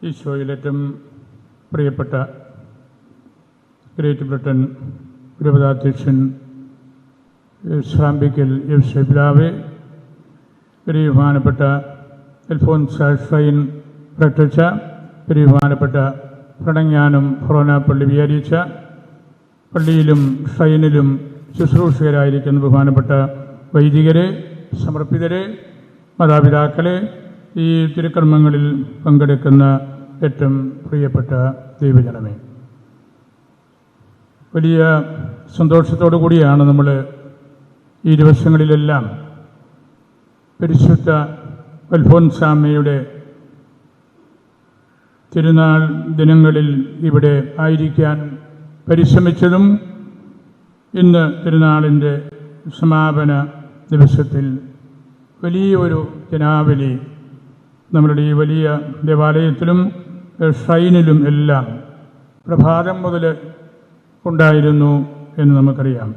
ഈശോയിലേറ്റവും പ്രിയപ്പെട്ട great Britain രൂപതാധ്യക്ഷൻ Srampickal F പിതാവേ, ബഹുമാനപ്പെട്ട അൽഫോൻസാ ഷ്രൈൻ പ്രട്ടച്ച, ബഹുമാനപ്പെട്ട പ്രണങ്ങാനം ഫൊറോന പള്ളി വിചാരിച്ച പള്ളിയിലും ഷ്രൈനിലും ശുശ്രൂഷകരായിരിക്കുന്ന ബഹുമാനപ്പെട്ട വൈദികരെ, സമർപ്പിതരെ, മാതാപിതാക്കളെ, ഈ തിരുക്കർമ്മങ്ങളിൽ പങ്കെടുക്കുന്ന ഏറ്റവും പ്രിയപ്പെട്ട ദൈവജനമേ, വലിയ സന്തോഷത്തോടു കൂടിയാണ് നമ്മൾ ഈ ദിവസങ്ങളിലെല്ലാം പരിശുദ്ധ അൽഫോൻസാമ്മയുടെ തിരുനാൾ ദിനങ്ങളിൽ ഇവിടെ ആയിരിക്കാൻ പരിശ്രമിച്ചതും ഇന്ന് തിരുനാളിൻ്റെ സമാപന ദിവസത്തിൽ വലിയൊരു ജനാവലി നമ്മളുടെ ഈ വലിയ ദേവാലയത്തിലും ഷ്രൈനിലും എല്ലാം പ്രഭാതം മുതൽ ഉണ്ടായിരുന്നു എന്ന് നമുക്കറിയാം.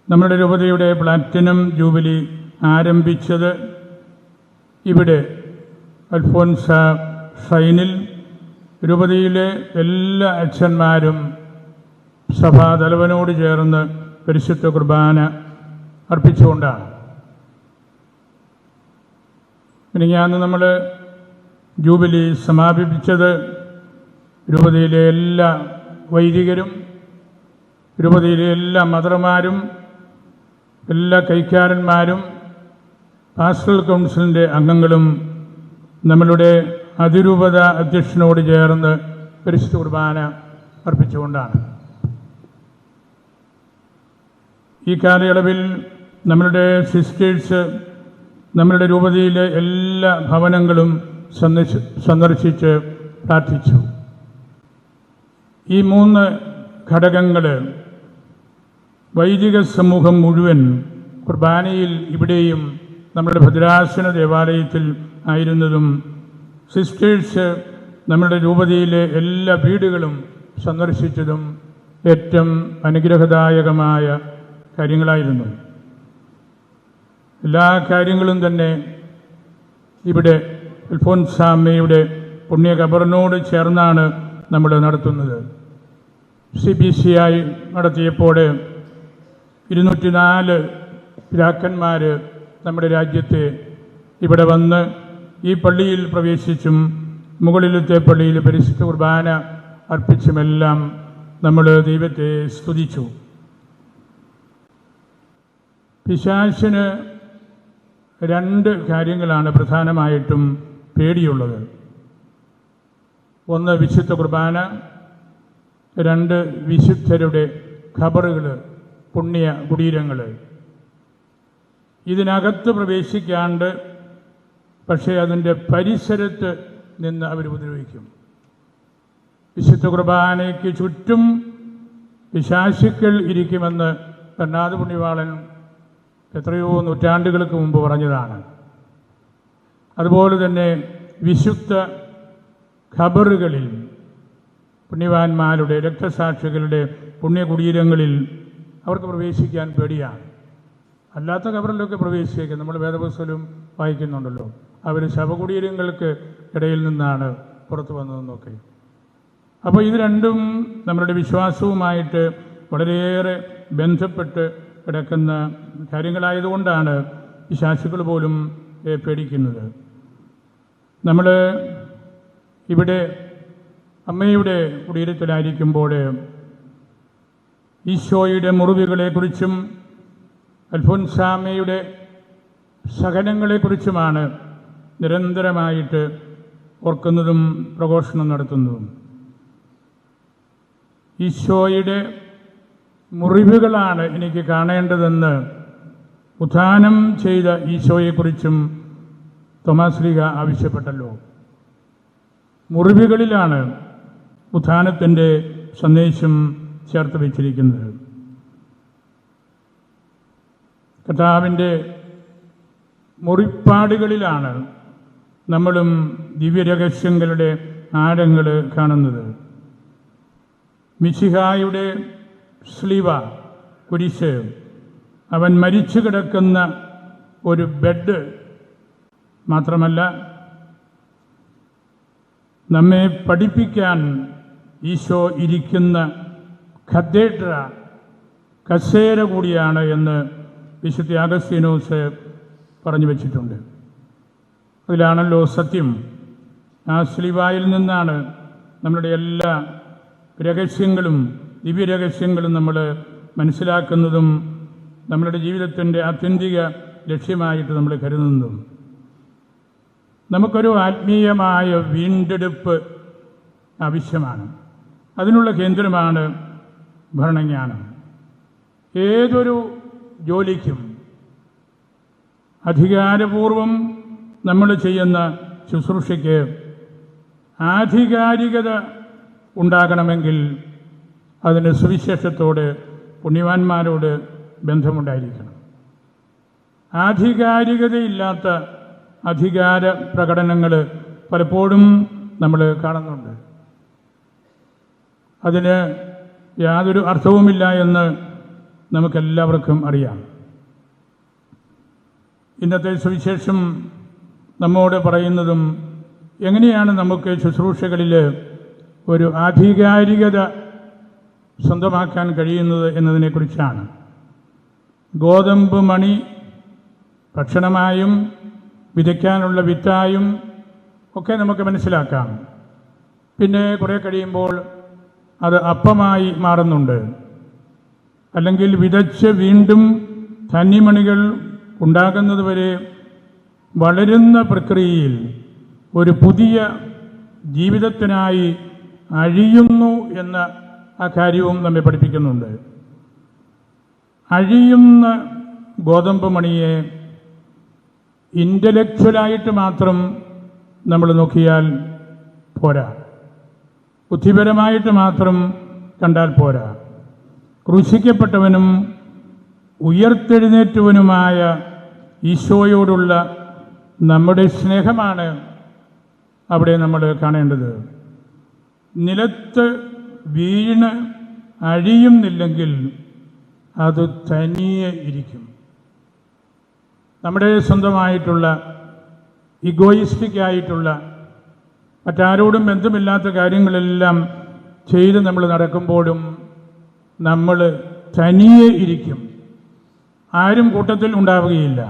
നമ്മുടെ രൂപതയുടെ പ്ലാറ്റിനം ജൂബിലി ആരംഭിച്ചത് ഇവിടെ അൽഫോൻസാ ഷ്രൈനിൽ രൂപതയിലെ എല്ലാ അച്ഛന്മാരും സഭാതലവനോട് ചേർന്ന് പരിശുദ്ധ കുർബാന അർപ്പിച്ചുകൊണ്ടാണ്. മിനിഞ്ഞാന്ന് നമ്മൾ ജൂബിലി സമാപിപ്പിച്ചത് രൂപതയിലെ എല്ലാ വൈദികരും, രൂപതയിലെ എല്ലാ മദർമാരും, എല്ലാ കൈക്കാരന്മാരും, പാസ്റ്ററൽ കൗൺസിലിൻ്റെ അംഗങ്ങളും നമ്മളുടെ അതിരൂപത അധ്യക്ഷനോട് ചേർന്ന് പരിശുദ്ധ കുർബാന അർപ്പിച്ചുകൊണ്ടാണ്. ഈ കാലയളവിൽ നമ്മളുടെ സിസ്റ്റേഴ്സ് നമ്മളുടെ രൂപതയിലെ എല്ലാ ഭവനങ്ങളും സന്ദർശിച്ച് പ്രാർത്ഥിച്ചു. ഈ 3 ഘടകങ്ങൾ വൈദിക സമൂഹം മുഴുവൻ കുർബാനയിൽ ഇവിടെയും നമ്മുടെ ഭദ്രാസന ദേവാലയത്തിൽ ആയിരുന്നതും, സിസ്റ്റേഴ്സ് നമ്മുടെ രൂപതയിലെ എല്ലാ വീടുകളും സന്ദർശിച്ചതും ഏറ്റവും അനുഗ്രഹദായകമായ കാര്യങ്ങളായിരുന്നു. എല്ലാ കാര്യങ്ങളും തന്നെ ഇവിടെ അൽഫോൻസാമ്മയുടെ പുണ്യ ഖബറിനോട് ചേർന്നാണ് നമ്മൾ നടത്തുന്നത്. CBCI നടത്തിയപ്പോൾ 204 പിതാക്കന്മാർ നമ്മുടെ രാജ്യത്തെ ഇവിടെ വന്ന് ഈ പള്ളിയിൽ പ്രവേശിച്ചും മുകളിലത്തെ പള്ളിയിൽ പരിശുദ്ധ കുർബാന അർപ്പിച്ചുമെല്ലാം നമ്മൾ ദൈവത്തെ സ്തുതിച്ചു. പിശാചിന് 2 കാര്യങ്ങളാണ് പ്രധാനമായിട്ടും പേടിയുള്ളത്. ഒന്ന് വിശുദ്ധ കുർബാന, 2 വിശുദ്ധരുടെ ഖബറുകൾ, പുണ്യ കുടീരങ്ങൾ. ഇതിനകത്ത് പ്രവേശിക്കാണ്ട് പക്ഷേ അതിൻ്റെ പരിസരത്ത് നിന്ന് അവർ ഉപദ്രവിക്കും. വിശുദ്ധ കുർബാനയ്ക്ക് ചുറ്റും പിശാചുക്കൾ ഇരിക്കുമെന്ന് കണ്ണാത് പുണ്യവാളൻ എത്രയോ നൂറ്റാണ്ടുകൾക്ക് മുമ്പ് പറഞ്ഞതാണ്. അതുപോലെ തന്നെ വിശുദ്ധ ഖബറുകളിൽ, പുണ്യവാന്മാരുടെ, രക്തസാക്ഷികളുടെ പുണ്യകുടീരങ്ങളിൽ അവർക്ക് പ്രവേശിക്കാൻ പേടിയാണ്. അല്ലാത്ത ഖബറിലൊക്കെ പ്രവേശിക്കുക നമ്മൾ വേദപുസ്തകത്തിലും വായിക്കുന്നുണ്ടല്ലോ. അവർ ശവകുടീരങ്ങൾക്ക് ഇടയിൽ നിന്നാണ് പുറത്തു വന്നതെന്നൊക്കെ. അപ്പോൾ ഇത് രണ്ടും നമ്മളുടെ വിശ്വാസവുമായിട്ട് വളരെയേറെ ബന്ധപ്പെട്ട് കിടക്കുന്ന കാര്യങ്ങളായതുകൊണ്ടാണ് ഈ ശാസ്ത്രികൾ പോലും പേടിക്കുന്നത്. നമ്മൾ ഇവിടെ അമ്മയുടെ കുടീരത്തിലായിരിക്കുമ്പോൾ ഈശോയുടെ മുറിവുകളെക്കുറിച്ചും അൽഫോൻസാമ്മയുടെ സഹനങ്ങളെക്കുറിച്ചുമാണ് നിരന്തരമായിട്ട് ഓർക്കുന്നതും പ്രഘോഷണം നടത്തുന്നതും. ഈശോയുടെ മുറിവുകളാണ് എനിക്ക് കാണേണ്ടതെന്ന് ഉത്ഥാനം ചെയ്ത ഈശോയെക്കുറിച്ചും തോമാസ് ശ്ലീഹ ആവശ്യപ്പെട്ടല്ലോ. മുറിവുകളിലാണ് ഉത്ഥാനത്തിൻ്റെ സന്ദേശം ചേർത്ത് വച്ചിരിക്കുന്നത്. കർത്താവിൻ്റെ മുറിപ്പാടുകളിലാണ് നമ്മളും ദിവ്യരഹസ്യങ്ങളുടെ ആഴങ്ങൾ കാണുന്നത്. മിശിഹായുടെ സ്ലീവ, കുരിശ്, അവൻ മരിച്ചു കിടക്കുന്ന ഒരു ബെഡ് മാത്രമല്ല, നമ്മെ പഠിപ്പിക്കാൻ ഈശോ ഇരിക്കുന്ന കത്തീഡ്ര കസേര കൂടിയാണ് എന്ന് വിശുദ്ധ അഗസ്തീനോസ് പറഞ്ഞു വച്ചിട്ടുണ്ട്. അതിലാണല്ലോ സത്യം. ആ സ്ലീവായിൽ നിന്നാണ് നമ്മുടെ എല്ലാ രഹസ്യങ്ങളും ദിവ്യരഹസ്യങ്ങളും നമ്മൾ മനസ്സിലാക്കുന്നതും നമ്മളുടെ ജീവിതത്തിൻ്റെ ആത്യന്തിക ലക്ഷ്യമായിട്ട് നമ്മൾ കരുതുന്നതും. നമുക്കൊരു ആത്മീയമായ വീണ്ടെടുപ്പ് ആവശ്യമാണ്. അതിനുള്ള കേന്ദ്രമാണ് ഭരണജ്ഞാനം. ഏതൊരു ജോലിക്കും അധികാരപൂർവം നമ്മൾ ചെയ്യുന്ന ശുശ്രൂഷയ്ക്ക് ആധികാരികത ഉണ്ടാകണമെങ്കിൽ അതിന് സുവിശേഷത്തോട്, പുണ്യവാന്മാരോട് ബന്ധമുണ്ടായിരിക്കണം. ആധികാരികതയില്ലാത്ത അധികാര പ്രകടനങ്ങൾ പലപ്പോഴും നമ്മൾ കാണുന്നുണ്ട്. അതിന് യാതൊരു അർത്ഥവുമില്ല എന്ന് നമുക്കെല്ലാവർക്കും അറിയാം. ഇന്നത്തെ സുവിശേഷം നമ്മോട് പറയുന്നതും എങ്ങനെയാണ് നമുക്ക് ശുശ്രൂഷകളിൽ ഒരു ആധികാരികത സ്വന്തമാക്കാൻ കഴിയുന്നത് എന്നതിനെക്കുറിച്ചാണ്. ഗോതമ്പ് മണി ഭക്ഷണമായും വിതയ്ക്കാനുള്ള വിത്തായും ഒക്കെ നമുക്ക് മനസ്സിലാക്കാം. പിന്നെ കുറേ കഴിയുമ്പോൾ അത് അപ്പമായി മാറുന്നുണ്ട്. അല്ലെങ്കിൽ വിതച്ച് വീണ്ടും ധാന്യമണികൾ ഉണ്ടാകുന്നതുവരെ വളരുന്ന പ്രക്രിയയിൽ ഒരു പുതിയ ജീവിതത്തിനായി അഴിയുന്നു എന്ന ആ കാര്യവും നമ്മെ പഠിപ്പിക്കുന്നുണ്ട്. അഴിയുന്ന ഗോതമ്പ് മണിയെ ഇൻ്റലക്ച്വലായിട്ട് മാത്രം നമ്മൾ നോക്കിയാൽ പോരാ, ബുദ്ധിപരമായിട്ട് മാത്രം കണ്ടാൽ പോരാ. ക്രൂശിക്കപ്പെട്ടവനും ഉയർത്തെഴുന്നേറ്റവനുമായ ഈശോയോടുള്ള നമ്മുടെ സ്നേഹമാണ് അവിടെ നമ്മൾ കാണേണ്ടത്. നിലത്ത് വീണ് അഴിയുന്നില്ലെങ്കിൽ അത് തനിയെ ഇരിക്കും. നമ്മുടെ സ്വന്തമായിട്ടുള്ള ഇഗോയിസ്റ്റിക്കായിട്ടുള്ള മറ്റാരോടും ബന്ധമില്ലാത്ത കാര്യങ്ങളെല്ലാം ചെയ്ത് നമ്മൾ നടക്കുമ്പോഴും നമ്മൾ തനിയെ ഇരിക്കും. ആരും കൂട്ടത്തിൽ ഉണ്ടാവുകയില്ല.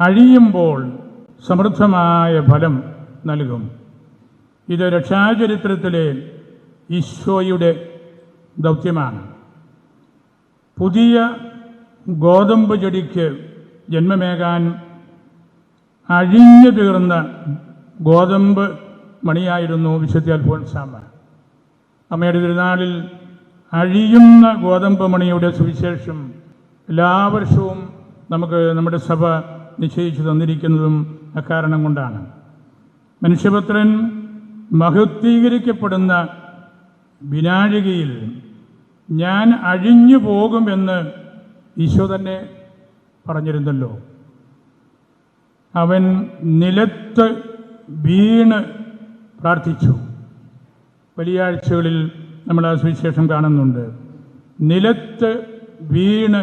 അഴിയുമ്പോൾ സമൃദ്ധമായ ഫലം നൽകും. ഇത് രക്ഷാചരിത്രത്തിലെ ഈശോയുടെ ദൗത്യമാണ്. പുതിയ ഗോതമ്പ് ചെടിക്ക് ജന്മമേകാൻ അഴിഞ്ഞു തീർന്ന ഗോതമ്പ് മണിയായിരുന്നു വിശുദ്ധ അൽഫോൻസാമ്മ. അമ്മയുടെ തിരുനാളിൽ അഴിയുന്ന ഗോതമ്പ് മണിയുടെ സുവിശേഷം എല്ലാ വർഷവും നമുക്ക് നമ്മുടെ സഭ നിശ്ചയിച്ചു തന്നിരിക്കുന്നതും അക്കാരണം കൊണ്ടാണ്. മനുഷ്യപുത്രൻ മഹത്വീകരിക്കപ്പെടുന്ന വിനാഴികയിൽ ഞാൻ അഴിഞ്ഞു പോകുമെന്ന് ഈശോ തന്നെ പറഞ്ഞിരുന്നല്ലോ. അവൻ നിലത്ത് വീണ് പ്രാർത്ഥിച്ചു. വെള്ളിയാഴ്ചകളിൽ നമ്മൾ ആ സുവിശേഷം കാണുന്നുണ്ട്. നിലത്ത് വീണ്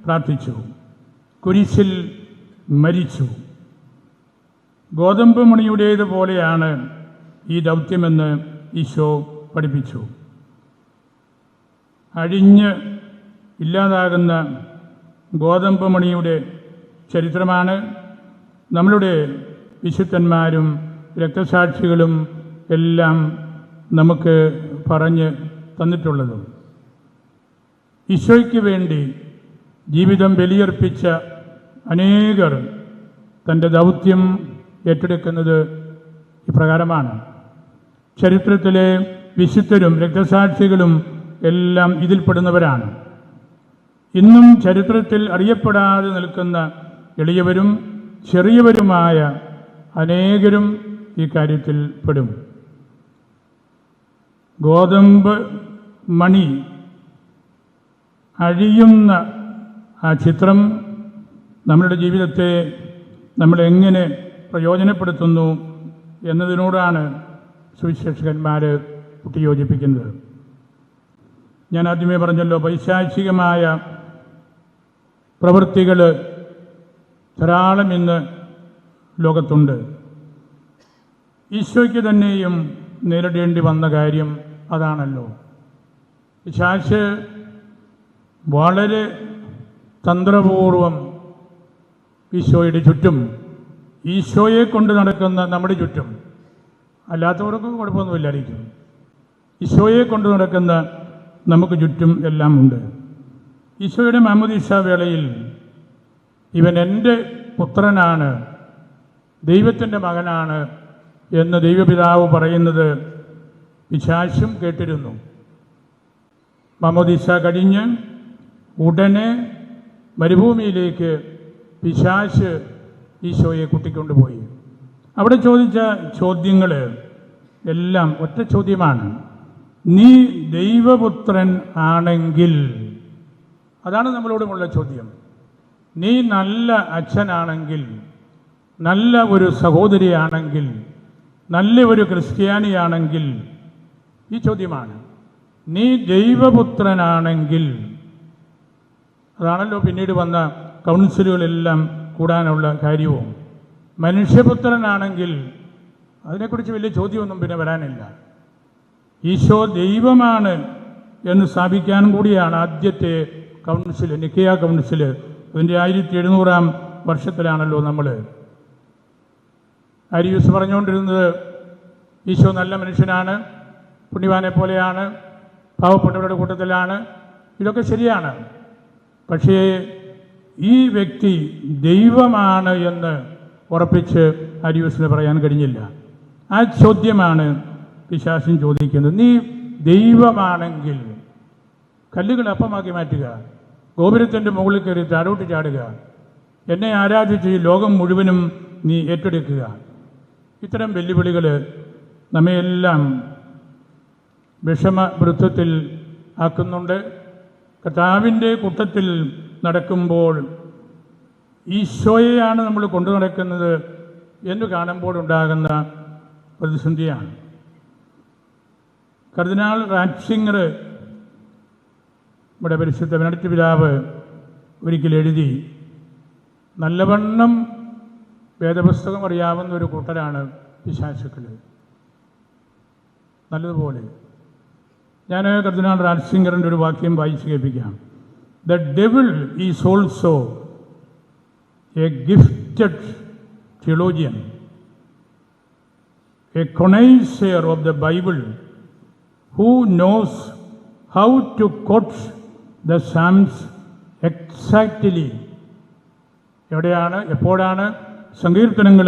പ്രാർത്ഥിച്ചു, കുരിശിൽ മരിച്ചു. ഗോതമ്പ് മണിയുടേതുപോലെയാണ് ഈ ദൗത്യമെന്ന് ഈശോ പഠിപ്പിച്ചു. അഴിഞ്ഞ് ഇല്ലാതാകുന്ന ഗോതമ്പ് മണിയുടെ ചരിത്രമാണ് നമ്മളുടെ വിശുദ്ധന്മാരും രക്തസാക്ഷികളും എല്ലാം നമുക്ക് പറഞ്ഞ് തന്നിട്ടുള്ളതും. ഈശോയ്ക്ക് വേണ്ടി ജീവിതം ബലിയർപ്പിച്ച അനേകർ തൻ്റെ ദൗത്യം ഏറ്റെടുക്കുന്നത് ഇപ്രകാരമാണ്. ചരിത്രത്തിലെ വിശുദ്ധരും രക്തസാക്ഷികളും എല്ലാം ഇതിൽപ്പെടുന്നവരാണ്. ഇന്നും ചരിത്രത്തിൽ അറിയപ്പെടാതെ നിൽക്കുന്ന എളിയവരും ചെറിയവരുമായ അനേകരും ഈ കാര്യത്തിൽ പെടും. ഗോതമ്പ് മണി അഴിയുന്ന ആ ചിത്രം നമ്മളുടെ ജീവിതത്തെ നമ്മളെങ്ങനെ പ്രയോജനപ്പെടുത്തുന്നു എന്നതിനോടാണ് സുവിശേഷകന്മാർ കൂട്ടിയോജിപ്പിക്കുന്നത്. ഞാൻ ആദ്യമേ പറഞ്ഞല്ലോ, പൈശാചികമായ പ്രവൃത്തികൾ ധാരാളം ഇന്ന് ലോകത്തുണ്ട്. ഈശോയ്ക്ക് തന്നെയും നേരിടേണ്ടി വന്ന കാര്യം അതാണല്ലോ. പിശാച് വളരെ തന്ത്രപൂർവം ഈശോയുടെ ചുറ്റും, ഈശോയെ കൊണ്ട് നടക്കുന്ന നമ്മുടെ ചുറ്റും, അല്ലാത്തവർക്ക് കുഴപ്പമൊന്നുമില്ലായിരിക്കും, ഈശോയെ കൊണ്ട് നടക്കുന്ന നമുക്ക് ചുറ്റും എല്ലാം ഉണ്ട്. ഈശോയുടെ മാമോദീസ വേളയിൽ ഇവൻ എൻ്റെ പുത്രനാണ്, ദൈവത്തിൻ്റെ മകനാണ് എന്ന് ദൈവപിതാവ് പറയുന്നത് പിശാചും കേട്ടിരുന്നു. മാമോദീസ കഴിഞ്ഞ് ഉടനെ മരുഭൂമിയിലേക്ക് പിശാച് ഈശോയെ കൂട്ടിക്കൊണ്ടുപോയി. അവിടെ ചോദിച്ച ചോദ്യങ്ങൾ എല്ലാം ഒറ്റ ചോദ്യമാണ്: നീ ദൈവപുത്രൻ ആണെങ്കിൽ. അതാണ് നമ്മളോടുമുള്ള ചോദ്യം. നീ നല്ല അച്ഛനാണെങ്കിൽ, നല്ല ഒരു സഹോദരിയാണെങ്കിൽ, നല്ല ഒരു ക്രിസ്ത്യാനിയാണെങ്കിൽ, ഈ ചോദ്യമാണ്. നീ ദൈവപുത്രനാണെങ്കിൽ. അതാണല്ലോ പിന്നീട് വന്ന കൗൺസിലുകളെല്ലാം കൂടാനുള്ള കാര്യവും. മനുഷ്യപുത്രനാണെങ്കിൽ അതിനെക്കുറിച്ച് വലിയ ചോദ്യമൊന്നും പിന്നെ വരാനില്ല. ഈശോ ദൈവമാണ് എന്ന് സ്ഥാപിക്കാൻ കൂടിയാണ് ആദ്യത്തെ കൗൺസിൽ, നിക്കയ കൗൺസിൽ. അതിൻ്റെ 1700 വർഷത്തിലാണല്ലോ നമ്മൾ. അരിയൂസ് പറഞ്ഞുകൊണ്ടിരുന്നത് ഈശോ നല്ല മനുഷ്യനാണ്, പുണ്യവാനെ പോലെയാണ്, പാവപ്പെട്ടവരുടെ കൂട്ടത്തിലാണ്. ഇതൊക്കെ ശരിയാണ്. പക്ഷേ ഈ വ്യക്തി ദൈവമാണ് എന്ന് ഉറപ്പിച്ച് അരിയൂസിന് പറയാൻ കഴിഞ്ഞില്ല. ആ ചോദ്യമാണ് പിശാചൻ ചോദിക്കുന്നത്. നീ ദൈവമാണെങ്കിൽ കല്ലുകൾ അപ്പമാക്കി മാറ്റുക, ഗോപുരത്തിൻ്റെ മുകളിൽ കയറി താഴോട്ട് ചാടുക, എന്നെ ആരാധിച്ച് ഈ ലോകം മുഴുവനും നീ ഏറ്റെടുക്കുക. ഇത്തരം വെല്ലുവിളികൾ നമ്മയെല്ലാം വിഷമവൃത്തത്തിൽ ആക്കുന്നുണ്ട്. കർത്താവിൻ്റെ കൂട്ടത്തിൽ നടക്കുമ്പോൾ ഈശോയെയാണ് നമ്മൾ കൊണ്ടു നടക്കുന്നത് എന്ന് കാണുമ്പോഴുണ്ടാകുന്ന പ്രതിസന്ധിയാണ്. കർദിനാൾ റാറ്റ്സിംഗർ, ഇവിടെ പരിശുദ്ധ ബെനഡിക്ട് പിതാവ് ഒരിക്കൽ എഴുതി, നല്ലവണ്ണം വേദപുസ്തകം അറിയാവുന്ന ഒരു കൂട്ടരാണ് പിശാചുക്കൾ, നല്ലതുപോലെ. ഞാൻ കർദിനാൾ റാറ്റ്സിംഗറിൻ്റെ ഒരു വാക്യം വായിച്ച് കേൾപ്പിക്കാം. The devil is also A gifted theologian, a connoisseur of the Bible, who knows how to quote the Psalms exactly. എവിടെയാണ്, എപ്പോഴാണ് സങ്കീർത്തനങ്ങൾ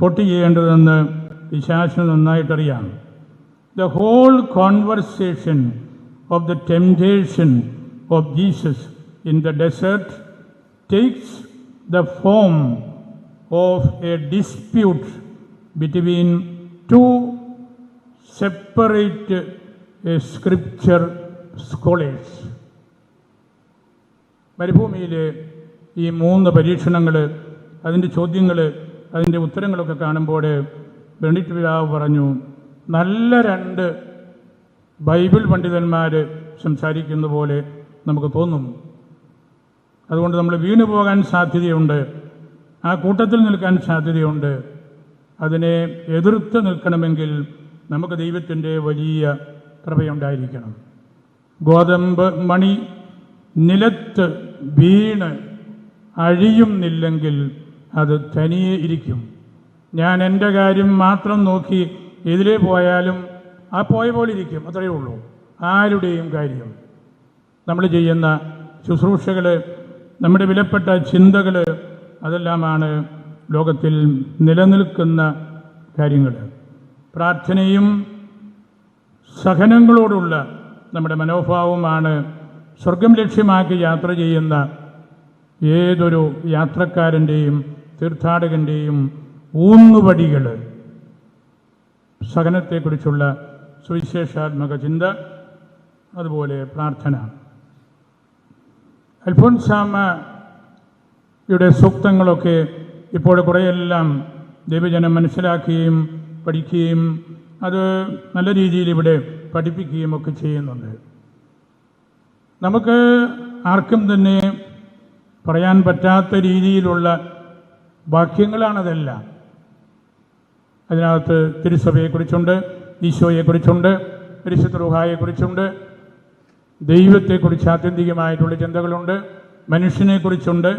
കോട്ട് ചെയ്യേണ്ടതെന്ന് പിശാചിന് നന്നായിട്ടറിയാം. The whole conversation of the temptation of Jesus in the desert takes the form of a dispute between two separate scripture scholars. മരുഭൂമിയിലെ ഈ 3 പരീക്ഷണങ്ങൾ, അതിൻ്റെ ചോദ്യങ്ങൾ, അതിൻ്റെ ഉത്തരങ്ങളൊക്കെ കാണുമ്പോൾ ബെനഡിക്ട് പിതാവ് പറഞ്ഞു, നല്ല 2 ബൈബിൾ പണ്ഡിതന്മാർ സംസാരിക്കുന്ന പോലെ നമുക്ക് തോന്നും. അതുകൊണ്ട് നമ്മൾ വീണു പോകാൻ സാധ്യതയുണ്ട്, ആ കൂട്ടത്തിൽ നിൽക്കാൻ സാധ്യതയുണ്ട്. അതിനെ എതിർത്ത് നിൽക്കണമെങ്കിൽ നമുക്ക് ദൈവത്തിൻ്റെ വലിയ കൃപയുണ്ടായിരിക്കണം. ഗോതമ്പ് മണി നിലത്ത് വീണ് അഴിയുന്നില്ലെങ്കിൽ അത് തനിയെ ഇരിക്കും. ഞാൻ എൻ്റെ കാര്യം മാത്രം നോക്കി എതിരെ പോയാലും ആ പോയ പോലെ ഇരിക്കും, അത്രയേ ഉള്ളൂ. ആരുടെയും കാര്യം, നമ്മൾ ചെയ്യുന്ന ശുശ്രൂഷകൾ, നമ്മുടെ വിലപ്പെട്ട ചിന്തകൾ, അതെല്ലാമാണ് ലോകത്തിൽ നിലനിൽക്കുന്ന കാര്യങ്ങൾ. പ്രാർത്ഥനയും സഹനങ്ങളോടുള്ള നമ്മുടെ മനോഭാവമാണ് സ്വർഗം ലക്ഷ്യമാക്കി യാത്ര ചെയ്യുന്ന ഏതൊരു യാത്രക്കാരൻ്റെയും തീർത്ഥാടകൻ്റെയും ഊന്നുവടികൾ. സഹനത്തെക്കുറിച്ചുള്ള സുവിശേഷാത്മക ചിന്ത, അതുപോലെ പ്രാർത്ഥന. അൽഫോൻസാമ്മയുടെ സൂക്തങ്ങളൊക്കെ ഇപ്പോൾ കുറേയെല്ലാം ദൈവജനം മനസ്സിലാക്കുകയും പഠിക്കുകയും അത് നല്ല രീതിയിൽ ഇവിടെ പഠിപ്പിക്കുകയും ഒക്കെ ചെയ്യുന്നുണ്ട്. നമുക്ക് ആർക്കും തന്നെ പറയാൻ പറ്റാത്ത രീതിയിലുള്ള വാക്യങ്ങളാണതെല്ലാം. അതിനകത്ത് തിരുസഭയെക്കുറിച്ചുണ്ട്, ഈശോയെക്കുറിച്ചുണ്ട്, പരിശുദ്ധ റൂഹായെക്കുറിച്ചുണ്ട്, ദൈവത്തെക്കുറിച്ച് ആത്യന്തികമായിട്ടുള്ള ചിന്തകളുണ്ട്, മനുഷ്യനെക്കുറിച്ചുണ്ട്.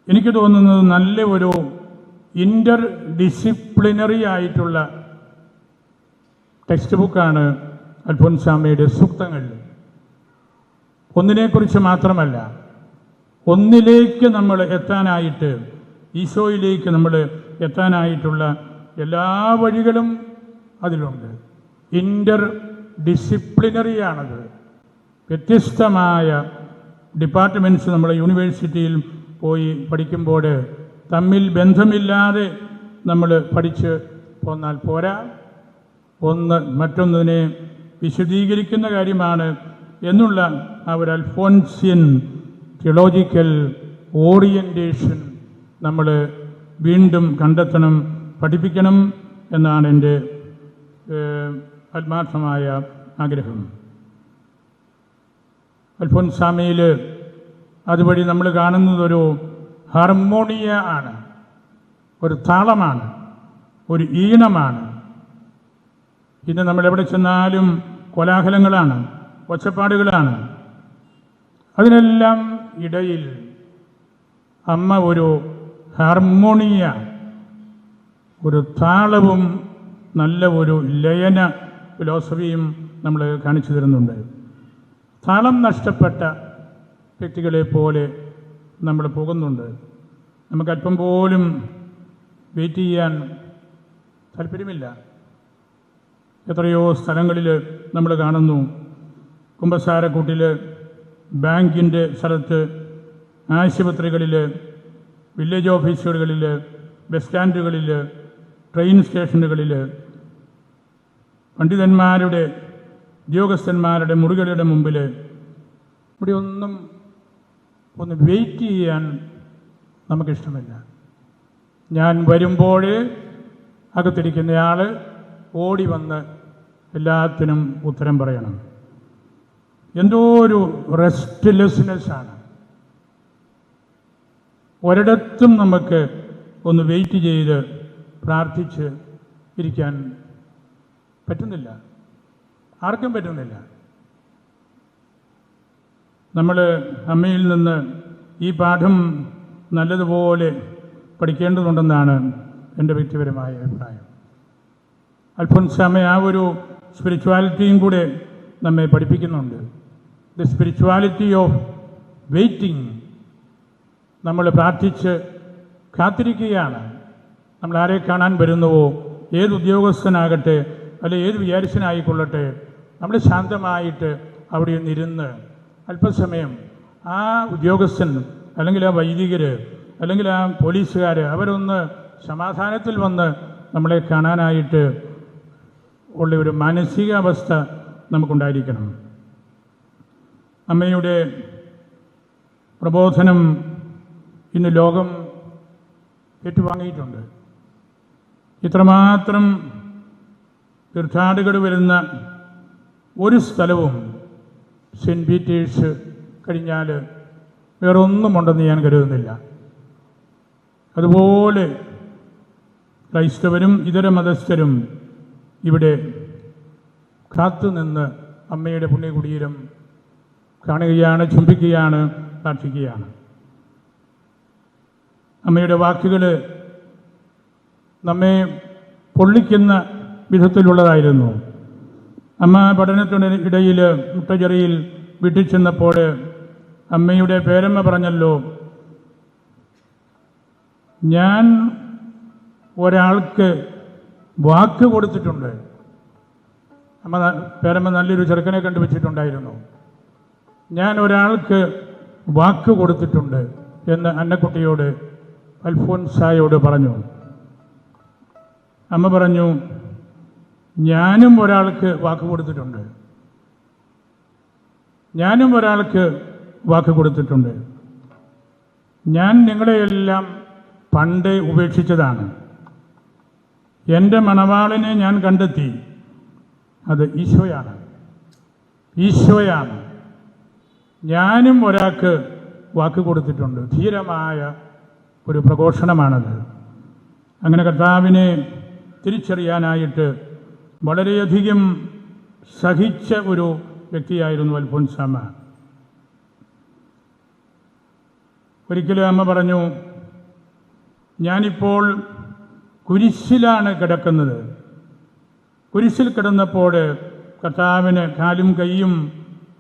എനിക്ക് തോന്നുന്നത് നല്ല ഒരു ഇൻ്റർ ഡിസിപ്ലിനറി ആയിട്ടുള്ള ടെക്സ്റ്റ് ബുക്കാണ് അൽഫോൻസാമ്മയുടെ സൂക്തങ്ങൾ. ഒന്നിനെക്കുറിച്ച് മാത്രമല്ല, ഒന്നിലേക്ക് നമ്മൾ എത്താനായിട്ട്, ഈശോയിലേക്ക് നമ്മൾ എത്താനായിട്ടുള്ള എല്ലാ വഴികളും അതിലുണ്ട്. ഇൻ്റർ ഡിസിപ്ലിനറിയാണത്. വ്യത്യസ്തമായ ഡിപ്പാർട്ട്മെൻറ്റ്സ് നമ്മൾ യൂണിവേഴ്സിറ്റിയിൽ പോയി പഠിക്കുമ്പോൾ തമ്മിൽ ബന്ധമില്ലാതെ നമ്മൾ പഠിച്ച് പോന്നാൽ പോരാ. ഒന്ന് മറ്റൊന്നിനെ വിശദീകരിക്കുന്ന കാര്യമാണ് എന്നുള്ള ആ ഒരു അൽഫോൻസ്യൻ തിയോളജിക്കൽ ഓറിയൻറ്റേഷൻ നമ്മൾ വീണ്ടും കണ്ടെത്തണം, പഠിപ്പിക്കണം എന്നാണ് എൻ്റെ ആത്മാർത്ഥമായ ആഗ്രഹം. അൽഫോൻസാമ്മയിൽ അതുവഴി നമ്മൾ കാണുന്നതൊരു ഹാർമോണിയ ആണ്, ഒരു താളമാണ്, ഒരു ഈണമാണ്. ഇന്ന് നമ്മളെവിടെ ചെന്നാലും കോലാഹലങ്ങളാണ്, ഒച്ചപ്പാടുകളാണ്. അതിനെല്ലാം ഇടയിൽ അമ്മ ഒരു ഹാർമോണിയ, ഒരു താളവും നല്ല ഒരു ലയന ഫിലോസഫിയും നമ്മൾ കാണിച്ചു തരുന്നുണ്ട്. താളം നഷ്ടപ്പെട്ട വ്യക്തികളെ പോലെ നമ്മൾ പോകുന്നുണ്ട്. നമുക്കല്പം പോലും വെയിറ്റ് ചെയ്യാൻ താല്പര്യമില്ല. എത്രയോ സ്ഥലങ്ങളിൽ നമ്മൾ കാണുന്നു, കുമ്പസാരക്കൂട്ടിൽ, ബാങ്കിൻ്റെ സ്ഥലത്ത്, ആശുപത്രികളിൽ, വില്ലേജ് ഓഫീസുകളിൽ, ബസ് സ്റ്റാൻഡുകളിൽ, ട്രെയിൻ സ്റ്റേഷനുകളിൽ, പണ്ഡിതന്മാരുടെ, ഉദ്യോഗസ്ഥന്മാരുടെ മുറികളുടെ മുമ്പിൽ ഇവിടെ ഒന്ന് വെയിറ്റ് ചെയ്യാൻ നമുക്കിഷ്ടമില്ല. ഞാൻ വരുമ്പോൾ അകത്തിരിക്കുന്നയാൾ ഓടി വന്ന് എല്ലാത്തിനും ഉത്തരം പറയണം. എന്തോ ഒരു റെസ്റ്റ്ലെസ്നെസ്സാണ്. ഒരിടത്തും നമുക്ക് ഒന്ന് വെയിറ്റ് ചെയ്ത് പ്രാർത്ഥിച്ച് ഇരിക്കാൻ പറ്റുന്നില്ല, ആർക്കും പറ്റുന്നില്ല. നമ്മൾ അമ്മയിൽ നിന്ന് ഈ പാഠം നല്ലതുപോലെ പഠിക്കേണ്ടതുണ്ടെന്നാണ് എൻ്റെ വ്യക്തിപരമായ അഭിപ്രായം. അൽഫോൻസാമ്മ ആ ഒരു സ്പിരിച്വാലിറ്റിയും കൂടെ നമ്മെ പഠിപ്പിക്കുന്നുണ്ട്. The spirituality of waiting. നമ്മൾ പ്രാർത്ഥിച്ച് കാത്തിരിക്കുകയാണ്. നമ്മൾ ആരെ കാണാൻ വരുന്നുവോ, ഏത് ഉദ്യോഗസ്ഥനാകട്ടെ അല്ലെ ഏത് വിചാരിച്ചനായിക്കൊള്ളട്ടെ, നമ്മൾ ശാന്തമായിട്ട് അവിടെ നിന്നിരുന്ന് അല്പസമയം ആ ഉദ്യോഗസ്ഥൻ അല്ലെങ്കിൽ ആ വൈദികർ അല്ലെങ്കിൽ ആ പോലീസുകാർ അവരൊന്ന് സമാധാനത്തിൽ വന്ന് നമ്മളെ കാണാനായിട്ട് ഉള്ള ഒരു മാനസികാവസ്ഥ നമുക്കുണ്ടായിരിക്കണം. അമ്മയുടെ പ്രബോധനം ഇന്ന് ലോകം ഏറ്റുവാങ്ങിയിട്ടുണ്ട്. ഇത്രമാത്രം തീർത്ഥാടകർ വരുന്ന ഒരു സ്ഥലവും സെൻറ്റ് പീറ്റേഴ്സ് കഴിഞ്ഞാൽ വേറൊന്നുമുണ്ടെന്ന് ഞാൻ കരുതുന്നില്ല. അതുപോലെ ക്രൈസ്തവരും ഇതര മതസ്ഥരും ഇവിടെ കാത്തുനിന്ന് അമ്മയുടെ പുണ്യകുടീരം കാണുകയാണ്, ചുംബിക്കുകയാണ്, പ്രാർത്ഥിക്കുകയാണ്. അമ്മയുടെ വാക്കുകൾ നമ്മെ പൊള്ളിക്കുന്ന വിധത്തിലുള്ളതായിരുന്നു. അമ്മ പഠനത്തിനിടയിൽ മുട്ടചെറിയിൽ വീട്ടിൽ ചെന്നപ്പോൾ അമ്മയുടെ പേരമ്മ പറഞ്ഞല്ലോ, ഞാൻ ഒരാൾക്ക് വാക്ക് കൊടുത്തിട്ടുണ്ട്. അമ്മ പേരമ്മ നല്ലൊരു ചെറുക്കനെ കണ്ടുവച്ചിട്ടുണ്ടായിരുന്നു. ഞാൻ ഒരാൾക്ക് വാക്ക് കൊടുത്തിട്ടുണ്ട് എന്ന് അന്നക്കുട്ടിയോട്, അൽഫോൻസായോട് പറഞ്ഞു. അമ്മ പറഞ്ഞു, ഞാനും ഒരാൾക്ക് വാക്ക് കൊടുത്തിട്ടുണ്ട്, ഞാനും ഒരാൾക്ക് വാക്ക് കൊടുത്തിട്ടുണ്ട്. ഞാൻ നിങ്ങളെയെല്ലാം പണ്ടേ ഉപേക്ഷിച്ചതാണ്. എൻ്റെ മണവാളിനെ ഞാൻ കണ്ടെത്തി. അത് ഈശോയാണ്, ഈശോയാണ്. ഞാനും ഒരാൾക്ക് വാക്ക് കൊടുത്തിട്ടുണ്ട്. ധീരമായ ഒരു പ്രഘോഷണമാണത്. അങ്ങനെ കർത്താവിനെ തിരിച്ചറിയാനായിട്ട് വളരെയധികം സഹിച്ച ഒരു വ്യക്തിയായിരുന്നു അൽഫോൻസാമ്മ. ഒരിക്കലും അമ്മ പറഞ്ഞു, ഞാനിപ്പോൾ കുരിശിലാണ് കിടക്കുന്നത്. കുരിശിൽ കിടന്നപ്പോൾ കർത്താവിന് കാലും കൈയും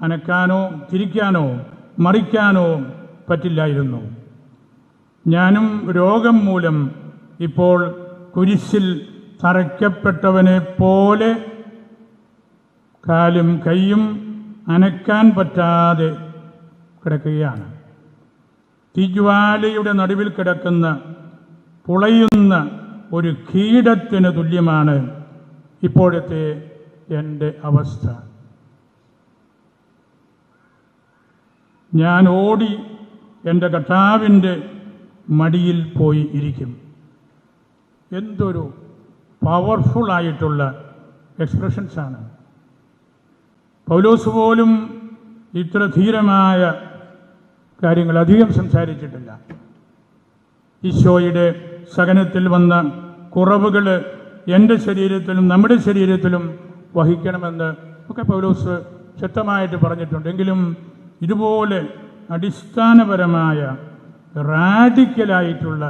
അനക്കാനോ തിരിക്കാനോ മറിക്കാനോ പറ്റില്ലായിരുന്നു. ഞാനും രോഗം മൂലം ഇപ്പോൾ കുരിശിൽ തറയ്ക്കപ്പെട്ടവനെ പോലെ കാലും കൈയും അനക്കാൻ പറ്റാതെ കിടക്കുകയാണ്. തീജ്വാലയുടെ നടുവിൽ കിടക്കുന്ന പുളയുന്ന ഒരു കീടത്തിന് തുല്യമാണ് ഇപ്പോഴത്തെ എൻ്റെ അവസ്ഥ. ഞാൻ ഓടി എൻ്റെ കർത്താവിൻ്റെ മടിയിൽ പോയി ഇരിക്കും. എന്തൊരു പവർഫുള്ളായിട്ടുള്ള എക്സ്പ്രഷൻസാണ്. പൗലോസ് പോലും ഇത്ര ധീരമായ കാര്യങ്ങൾ അധികം സംസാരിച്ചിട്ടില്ല. ഈശോയുടെ സഹനത്തിൽ വന്ന കുറവുകൾ എൻ്റെ ശരീരത്തിലും നമ്മുടെ ശരീരത്തിലും വഹിക്കണമെന്ന് ഒക്കെ പൗലോസ് ശക്തമായിട്ട് പറഞ്ഞിട്ടുണ്ട്. എങ്കിലും ഇതുപോലെ അടിസ്ഥാനപരമായ റാഡിക്കലായിട്ടുള്ള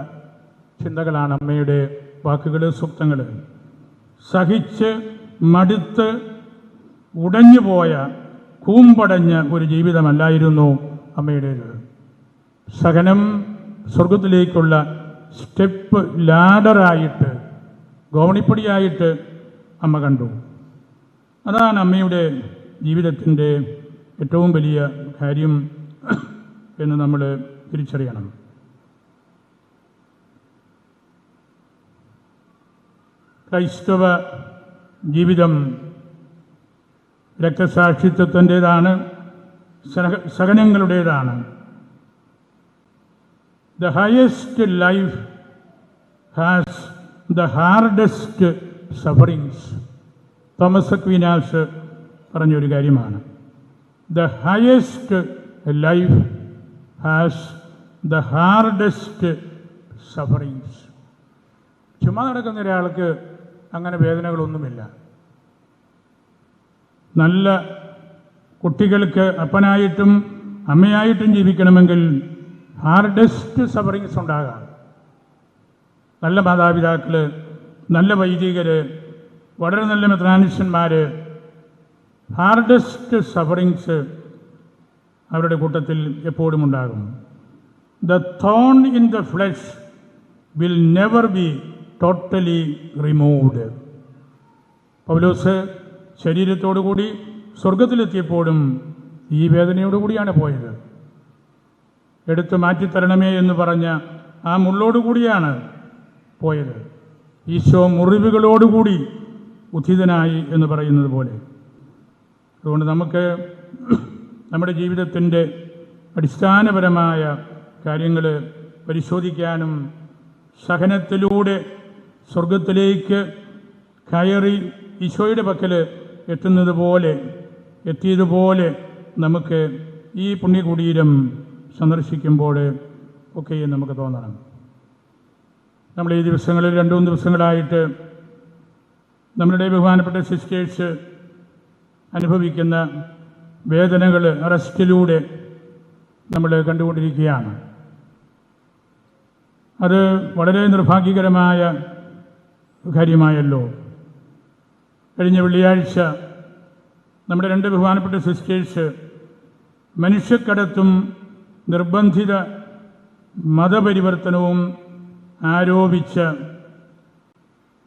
ചിന്തകളാണ് അമ്മയുടെ വാക്കുകൾ, സൂക്തങ്ങൾ. സഹിച്ച് മടുത്ത് ഉടഞ്ഞുപോയ കൂമ്പടഞ്ഞ ഒരു ജീവിതമല്ലായിരുന്നു അമ്മയുടേത്. സഹനം സ്വർഗത്തിലേക്കുള്ള സ്റ്റെപ്പ് ലാഡറായിട്ട്, ഗോവണിപ്പടിയായിട്ട് അമ്മ കണ്ടു. അതാണ് അമ്മയുടെ ജീവിതത്തിൻ്റെ ഏറ്റവും വലിയ കാര്യം എന്ന് നമ്മൾ തിരിച്ചറിയണം. ക്രൈസ്തവ ജീവിതം രക്തസാക്ഷിത്വത്തിൻ്റേതാണ്, സഹനങ്ങളുടേതാണ്. The highest life has the hardest sufferings. Thomas Aquinas പറഞ്ഞൊരു കാര്യമാണ്. The highest life has the hardest sufferings. ചുമ്മാ നടക്കുന്ന ഒരാൾക്ക് അങ്ങനെ വേദനകളൊന്നുമില്ല. നല്ല കുട്ടികൾക്ക് അപ്പനായിട്ടും അമ്മയായിട്ടും ജീവിക്കണമെങ്കിൽ ഹാർഡസ്റ്റ് സഫറിങ്സ് ഉണ്ടാകാം. നല്ല മാതാപിതാക്കൾ, നല്ല വൈദികർ, വളരെ നല്ല മെത്രാനിഷ്യന്മാർ, ഹാർഡസ്റ്റ് സഫറിങ്സ് അവരുടെ കൂട്ടത്തിൽ എപ്പോഴും ഉണ്ടാകും. The thorn in the flesh will never be totally removed. Paulos ശരീരത്തോടുകൂടി സ്വർഗത്തിലെത്തിയപ്പോഴും ഈ വേദനയോടുകൂടിയാണ് പോയത്. എടുത്തു മാറ്റിത്തരണമേ എന്ന് പറഞ്ഞ ആ മുള്ളോടുകൂടിയാണ് പോയത്. ഈശോ മുറിവുകളോടുകൂടി ഉത്ഥിതനായി എന്ന് പറയുന്നത് പോലെ. അതുകൊണ്ട് നമുക്ക് നമ്മുടെ ജീവിതത്തിൻ്റെ അടിസ്ഥാനപരമായ കാര്യങ്ങൾ പരിശോധിക്കാനും സഹനത്തിലൂടെ സ്വർഗത്തിലേക്ക് കയറി ഈശോയുടെ പക്കൽ എത്തിയതുപോലെ നമുക്ക് ഈ പുണ്യകുടീരം സന്ദർശിക്കുമ്പോൾ ഒക്കെ നമുക്ക് തോന്നണം. നമ്മൾ ഈ ദിവസങ്ങളിൽ 2-3 ദിവസങ്ങളായിട്ട് നമ്മളുടെ ബഹുമാനപ്പെട്ട സിസ്റ്റേഴ്സ് അനുഭവിക്കുന്ന വേദനകൾ അറസ്റ്റിലൂടെ നമ്മൾ കണ്ടുകൊണ്ടിരിക്കുകയാണ്. അത് വളരെ നിർഭാഗ്യകരമായ കാര്യമായല്ലോ. കഴിഞ്ഞ വെള്ളിയാഴ്ച നമ്മുടെ 2 ബഹുമാനപ്പെട്ട സിസ്റ്റേഴ്സ് മനുഷ്യക്കടത്തും നിർബന്ധിത മതപരിവർത്തനവും ആരോപിച്ച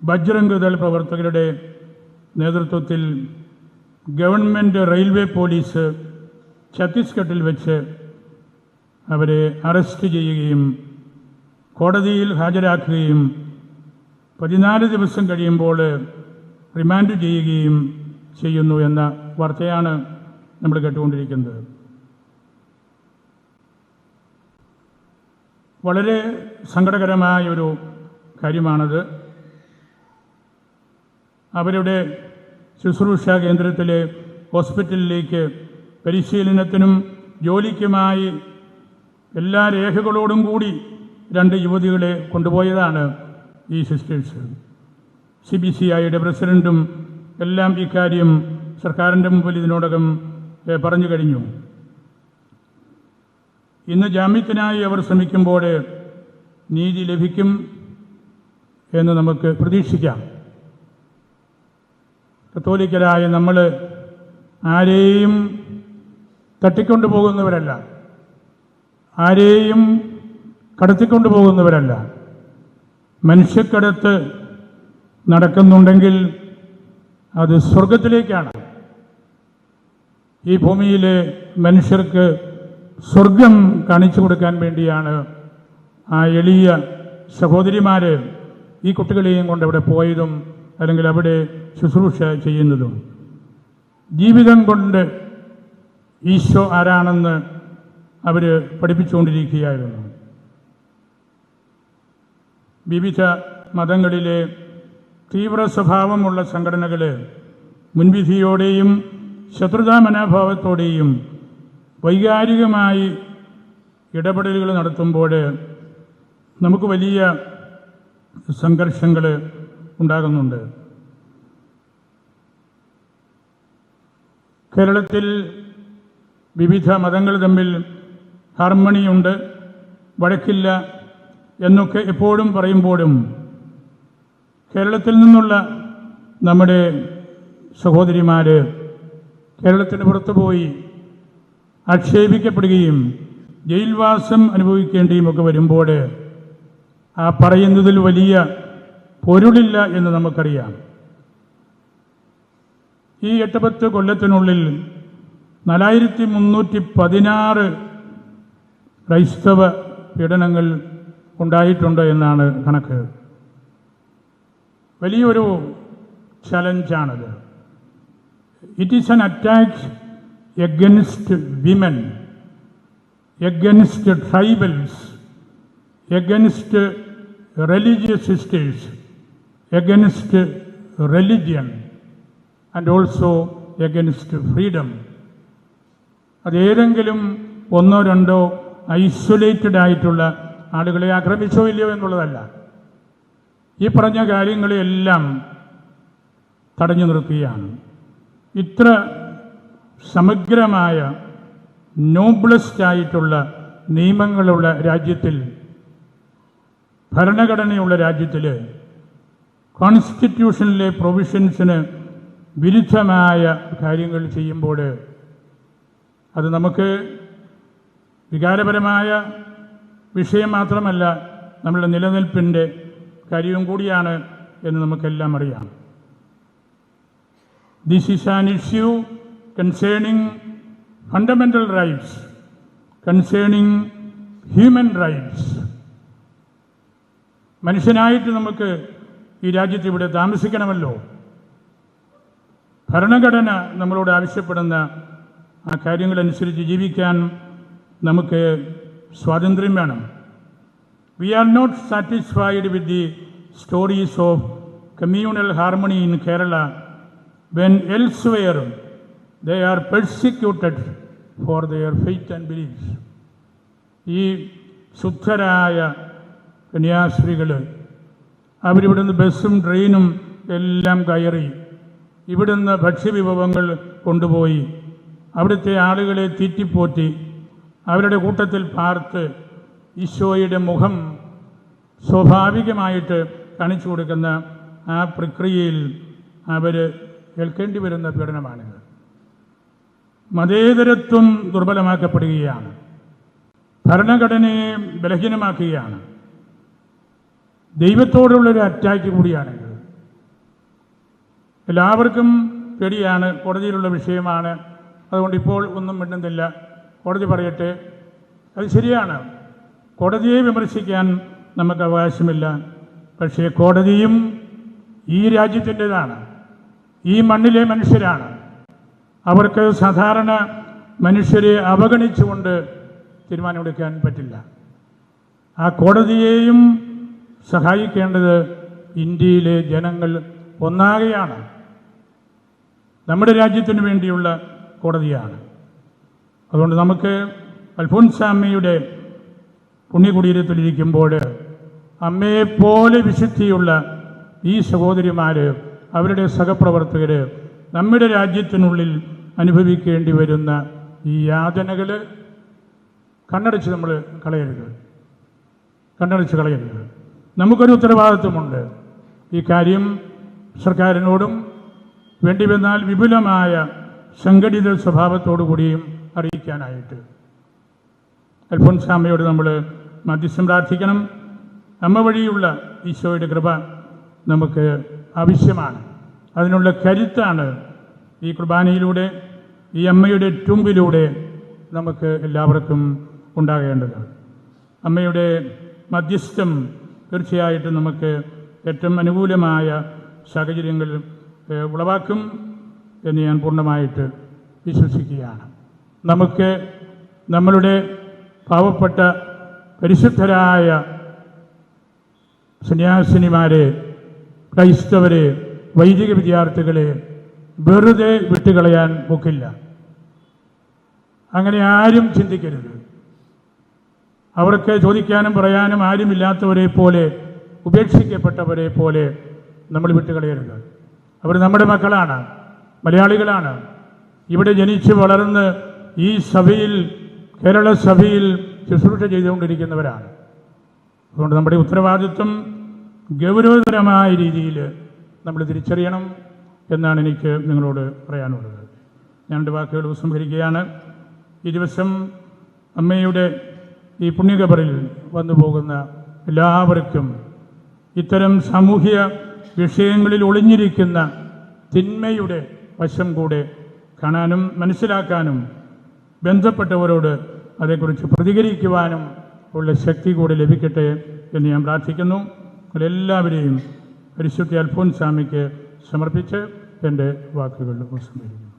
ബജ്രംഗ് ദൾ പ്രവർത്തകരുടെ നേതൃത്വത്തിൽ ഗവൺമെൻറ് റെയിൽവേ പോലീസ് ഛത്തീസ്ഗഡിൽ വെച്ച് അവരെ അറസ്റ്റ് ചെയ്യുകയും കോടതിയിൽ ഹാജരാക്കുകയും 14 ദിവസം കഴിയുമ്പോൾ റിമാൻഡ് ചെയ്യുകയും ചെയ്യുന്നു എന്ന വാർത്തയാണ് നമ്മൾ കേട്ടുകൊണ്ടിരിക്കുന്നത്. വളരെ സങ്കടകരമായൊരു കാര്യമാണത്. അവരുടെ ശുശ്രൂഷാ കേന്ദ്രത്തിലെ ഹോസ്പിറ്റലിലേക്ക് പരിശീലനത്തിനും ജോലിക്കുമായി എല്ലാ രേഖകളോടും കൂടി 2 യുവതികളെ കൊണ്ടുപോയതാണ് ഈ സിസ്റ്റേഴ്സ്. CBCIയുടെ പ്രസിഡൻറ്റും എല്ലാം ഇക്കാര്യം സർക്കാരിൻ്റെ മുമ്പിൽ ഇതിനോടകം പറഞ്ഞു കഴിഞ്ഞു. ഇന്ന് ജാമ്യത്തിനായി അവർ ശ്രമിക്കുമ്പോൾ നീതി ലഭിക്കും എന്ന് നമുക്ക് പ്രതീക്ഷിക്കാം. കത്തോലിക്കരായ നമ്മൾ ആരെയും തട്ടിക്കൊണ്ടു പോകുന്നവരല്ല, ആരെയും കടത്തിക്കൊണ്ടു പോകുന്നവരല്ല. മനുഷ്യക്കടത്ത് നടക്കുന്നുണ്ടെങ്കിൽ അത് സ്വർഗത്തിലേക്കാണ്. ഈ ഭൂമിയിലെ മനുഷ്യർക്ക് സ്വർഗം കാണിച്ചു കൊടുക്കാൻ വേണ്ടിയാണ് ആ എളിയ സഹോദരിമാർ ഈ കുട്ടികളെയും കൊണ്ട് അവിടെ പോയതും അല്ലെങ്കിൽ അവിടെ ശുശ്രൂഷ ചെയ്യുന്നതും. ജീവിതം കൊണ്ട് ഈശോ ആരാണെന്ന് അവർ പഠിപ്പിച്ചുകൊണ്ടിരിക്കുകയായിരുന്നു. വിവിധ മതങ്ങളിലെ തീവ്ര സ്വഭാവമുള്ള സംഘടനകൾ മുൻവിധിയോടെയും ശത്രുതാ മനോഭാവത്തോടെയും വൈകാരികമായി ഇടപെടലുകൾ നടത്തുമ്പോൾ നമുക്ക് വലിയ സംഘർഷങ്ങൾ ഉണ്ടാകുന്നുണ്ട്. കേരളത്തിൽ വിവിധ മതങ്ങൾ തമ്മിൽ ഹാർമണിയുണ്ട്, വഴക്കില്ല എന്നൊക്കെ എപ്പോഴും പറയുമ്പോഴും കേരളത്തിൽ നിന്നുള്ള നമ്മുടെ സഹോദരിമാർ കേരളത്തിന് പുറത്തു പോയി ആക്ഷേപിക്കപ്പെടുകയും ജയിൽവാസം അനുഭവിക്കേണ്ടിയും ഒക്കെ വരുമ്പോൾ ആ പറയുന്നതിൽ വലിയ പൊരുളില്ല എന്ന് നമുക്കറിയാം. ഈ 8-10 കൊല്ലത്തിനുള്ളിൽ 4316 ക്രൈസ്തവ പീഡനങ്ങൾ ഉണ്ടായിട്ടുണ്ട് എന്നാണ് കണക്ക്. വലിയൊരു ചലഞ്ചാണത്. It is an attack against women, against tribals, against religious sisters, against religion and also against freedom. അതേതെങ്കിലും 1-2 ഐസൊലേറ്റഡ് ആയിട്ടുള്ള ആളുകളെ ആക്രമിച്ചോ ഇല്ലയോ എന്നുള്ളതല്ല. ഈ പറഞ്ഞ കാര്യങ്ങളെല്ലാം തടഞ്ഞു നിർത്തുകയാണ്. ഇത്ര സമഗ്രമായ നോബ്ലസ്റ്റ് ആയിട്ടുള്ള നിയമങ്ങളുള്ള രാജ്യത്തിൽ, ഭരണഘടനയുള്ള രാജ്യത്തിൽ കോൺസ്റ്റിറ്റ്യൂഷനിലെ പ്രൊവിഷൻസിന് വിരുദ്ധമായ കാര്യങ്ങൾ ചെയ്യുമ്പോൾ അത് നമുക്ക് വികാരപരമായ വിഷയം മാത്രമല്ല, നമ്മളുടെ നിലനിൽപ്പിൻ്റെ കാര്യവും കൂടിയാണ് എന്ന് നമുക്കെല്ലാം അറിയാം. This is an issue concerning fundamental rights, concerning human rights. മനുഷ്യനായിട്ട് നമുക്ക് ഈ രാജ്യത്ത് ഇവിടെ താമസിക്കണമല്ലോ. ഭരണഘടന നമ്മളോട് ആവശ്യപ്പെടുന്ന ആ കാര്യങ്ങളനുസരിച്ച് ജീവിക്കാൻ നമുക്ക് സ്വാതന്ത്ര്യം വേണം. We are not satisfied with the stories of communal harmony in Kerala when elsewhere they are persecuted for their faith and beliefs. ഈ ശുദ്ധരായ കന്യാസ്ത്രീകൾ അവരിവിടുന്ന് ബസ്സും ട്രെയിനും എല്ലാം കയറി ഇവിടുന്ന് ഭക്ഷ്യവിഭവങ്ങൾ കൊണ്ടുപോയി അവിടുത്തെ ആളുകളെ തീറ്റിപ്പോറ്റി അവരുടെ കൂട്ടത്തിൽ പാർത്ത് ഈശോയുടെ മുഖം സ്വാഭാവികമായിട്ട് കാണിച്ചു കൊടുക്കുന്ന ആ പ്രക്രിയയിൽ അവർ ഏൽക്കേണ്ടി വരുന്ന പീഡനമാണിത്. മതേതരത്വം ദുർബലമാക്കപ്പെടുകയാണ്, ഭരണഘടനയെ ബലഹീനമാക്കുകയാണ്, ദൈവത്തോടുള്ളൊരു അറ്റാക്ക് കൂടിയാണിത്. എല്ലാവർക്കും പേടിയാണ്, കോടതിയിലുള്ള വിഷയമാണ്, അതുകൊണ്ട് ഇപ്പോൾ ഒന്നും മിണ്ടുന്നില്ല, കോടതി പറയട്ടെ. അത് ശരിയാണ്, കോടതിയെ വിമർശിക്കാൻ നമുക്ക് അവകാശമില്ല. പക്ഷേ കോടതിയും ഈ രാജ്യത്തിൻ്റെതാണ്, ഈ മണ്ണിലെ മനുഷ്യരാണ്. അവർക്ക് സാധാരണ മനുഷ്യരെ അവഗണിച്ചുകൊണ്ട് തീരുമാനമെടുക്കാൻ പറ്റില്ല. ആ കോടതിയെയും സഹായിക്കേണ്ടത് ഇന്ത്യയിലെ ജനങ്ങൾ ഒന്നാകെയാണ്. നമ്മുടെ രാജ്യത്തിന് വേണ്ടിയുള്ള കോടതിയാണ്. അതുകൊണ്ട് നമുക്ക് അൽഫോൻസാമ്മയുടെ പുണ്യകുടീരത്തിലിരിക്കുമ്പോൾ അമ്മയെപ്പോലെ വിശുദ്ധിയുള്ള ഈ സഹോദരിമാർ, അവരുടെ സഹപ്രവർത്തകർ നമ്മുടെ രാജ്യത്തിനുള്ളിൽ അനുഭവിക്കേണ്ടി വരുന്ന ഈ യാതനകൾ കണ്ണടച്ച് നമ്മൾ കളയരുത്. നമുക്കൊരു ഉത്തരവാദിത്വമുണ്ട്. ഈ കാര്യം സർക്കാരിനോടും വേണ്ടി വന്നാൽ വിപുലമായ സംഘടിത സ്വഭാവത്തോടു കൂടിയും അറിയിക്കാനായിട്ട് അൽഫോൻസാമ്മയോട് നമ്മൾ മധ്യസ്ഥം പ്രാർത്ഥിക്കണം. അമ്മ വഴിയുള്ള ഈശോയുടെ കൃപ നമുക്ക് ആവശ്യമാണ്. അതിനുള്ള കരുത്താണ് ഈ കുർബാനയിലൂടെ, ഈ അമ്മയുടെ തുമ്പിലൂടെ നമുക്ക് എല്ലാവർക്കും ഉണ്ടാകേണ്ടത്. അമ്മയുടെ മധ്യസ്ഥം തീർച്ചയായിട്ടും നമുക്ക് ഏറ്റവും അനുകൂലമായ സാഹചര്യങ്ങൾ ഉളവാക്കും എന്ന് ഞാൻ പൂർണ്ണമായിട്ട് വിശ്വസിക്കുകയാണ്. നമുക്ക് നമ്മളുടെ പാവപ്പെട്ട പരിശുദ്ധരായ സന്യാസിനിമാരെ, ക്രൈസ്തവരെ, വൈദിക വിദ്യാർത്ഥികളെ വെറുതെ വിട്ടുകളയാൻ ഒക്കില്ല. അങ്ങനെ ആരും ചിന്തിക്കരുത്. അവർക്ക് ചോദിക്കാനും പറയാനും ആരുമില്ലാത്തവരെ പോലെ, ഉപേക്ഷിക്കപ്പെട്ടവരെ പോലെ നമ്മൾ വിട്ടുകളയരുത്. അവർ നമ്മുടെ മക്കളാണ്, മലയാളികളാണ്. ഇവിടെ ജനിച്ച് വളർന്ന് ഈ സഭയിൽ, കേരള സഭയിൽ ശുശ്രൂഷ ചെയ്തുകൊണ്ടിരിക്കുന്നവരാണ്. അതുകൊണ്ട് നമ്മുടെ ഉത്തരവാദിത്വം ഗൗരവതരമായ രീതിയിൽ നമ്മൾ തിരിച്ചറിയണം എന്നാണ് എനിക്ക് നിങ്ങളോട് പറയാനുള്ളത്. ഞാൻ എൻ്റെ വാക്കുകൾ ഉപസംഹരിക്കുകയാണ്. ഈ ദിവസം അമ്മയുടെ ഈ പുണ്യഖബറിൽ വന്നു പോകുന്ന എല്ലാവർക്കും ഇത്തരം സാമൂഹിക വിഷയങ്ങളിൽ ഒളിഞ്ഞിരിക്കുന്ന തിന്മയുടെ വശം കൂടെ കാണാനും മനസ്സിലാക്കാനും ബന്ധപ്പെട്ടവരോട് അതേക്കുറിച്ച് പ്രതികരിക്കുവാനും ഉള്ള ശക്തി കൂടെ ലഭിക്കട്ടെ എന്ന് ഞാൻ പ്രാർത്ഥിക്കുന്നു. എല്ലാവരെയും പരിശുദ്ധ അൽഫോൻസാമ്മയ്ക്ക് സമർപ്പിച്ച് എൻ്റെ വാക്കുകൾ ഉപസംഹരിക്കുന്നു.